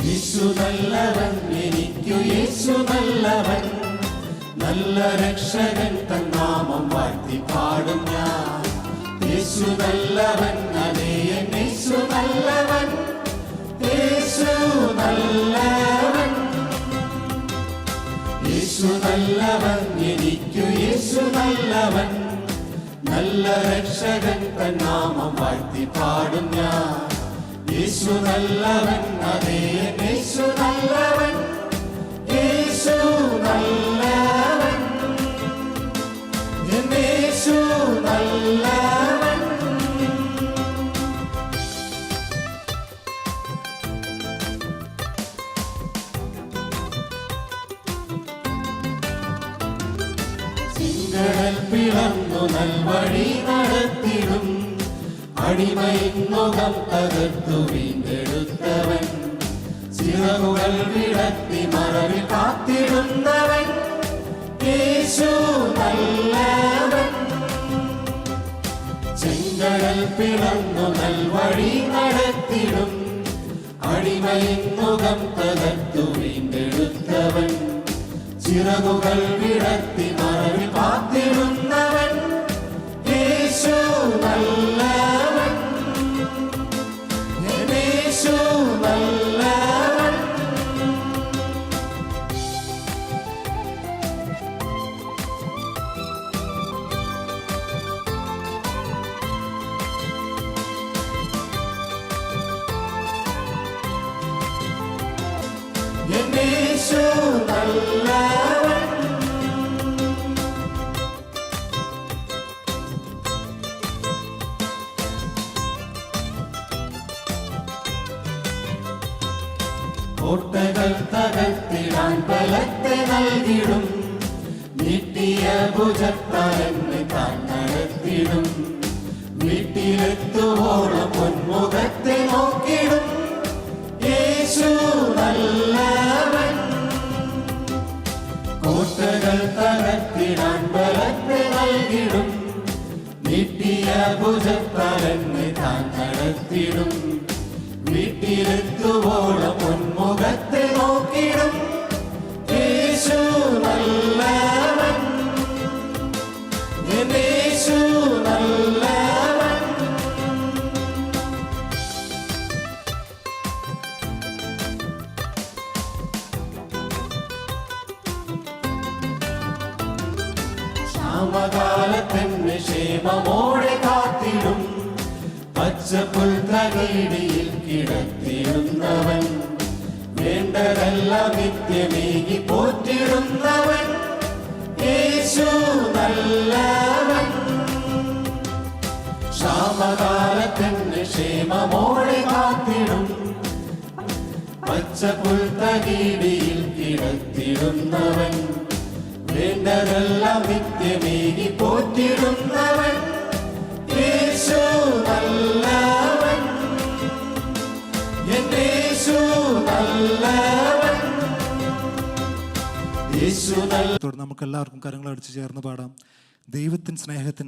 യേശു നല്ലവൻ, എനിക്കു യേശു നല്ലവൻ, നല്ല രക്ഷകൻ തൻ നാമം വാഴ്ത്തി പാടും ഞാൻ. യേശു നല്ലവൻ, അതേ യേശു നല്ലവൻ, യേശു നല്ലവൻ. യേശു നല്ലവൻ, എനിക്കു യേശു നല്ലവൻ, നല്ല രക്ഷകൻ തൻ നാമം വാഴ്ത്തി പാടും ഞാൻ. യേശു നല്ലവൻ, അതേ യേശു നല്ലവൻ, യേശു നല്ലവൻ, യേശു നല്ലവൻ. ചെങ്കടൽ പിളർന്നു നൽവഴി നടത്തിടും, അടിമയിൻ മുഖം തകർത്തു വീണ്ടെടുത്തവൻ, ചിറകുകൾ വിടത്തി മറവിൽ കാത്തിടുന്നവൻ, യേശു നല്ലവൻ. ചെങ്കടൽ പിളർന്നു നൽവഴി നടത്തിടും, അടിമയിൻ മുഖം തകർത്തു വീണ്ടെടുത്തവൻ, ചിറകുകൾ വിടത്തി മറവിൽ കാത്തിടുന്നവൻ, യേശു നല്ലവൻ, യേശു നല്ലവൻ. യേശു നല്ലവൻ. കോട്ടകൾ തകർത്തിടാൻ ബലത്തെ നൽകിടും, നീട്ടിയ ഭുജത്താൽ എന്നെ താൻ നടത്തിടും, വീട്ടിലെത്തുവോളം പൊന്മുഖത്തെ നോക്കിടും, യേശു നല്ലവൻ. കോട്ടകൾ തകർത്തിടാൻ ബലത്തെ നൽകിടും, നീട്ടിയ ഭുജത്താൽ എന്നെ താൻ നടത്തിടും, വീട്ടിലെത്തുവോളം പൊന്മുഖത്തെ നോക്കിടും, യേശു നല്ലവൻ, യേശു നല്ലവൻ. ക്ഷാമകാലത്തെന്നെ ക്ഷേമമോടെ കാത്തിടും, പച്ചപ്പുൽത്തകിടിയിൽ കിടത്തിടുന്നവൻ, വേണ്ടതെല്ലാം നിത്യമേകി പോറ്റിടുന്നവൻ, യേശു നല്ലവൻ. ക്ഷാമകാലത്തിന് ക്ഷേമമോടെ കാത്തിടും, പച്ചപ്പുൽത്തകിടിയിൽ കിടത്തിടുന്നവൻ, വേണ്ടതെല്ലാം നിത്യമേകി പോറ്റിടുന്നവൻ, യേശു നല്ലവൻ, യേശു നല്ലവൻ, യേശു നല്ലവൻ. നമുക്ക് എല്ലാവർക്കും കരങ്ങൾ അടിച്ചു ചേർന്ന് പാടാം. ദൈവത്തിൻ സ്നേഹത്തിന്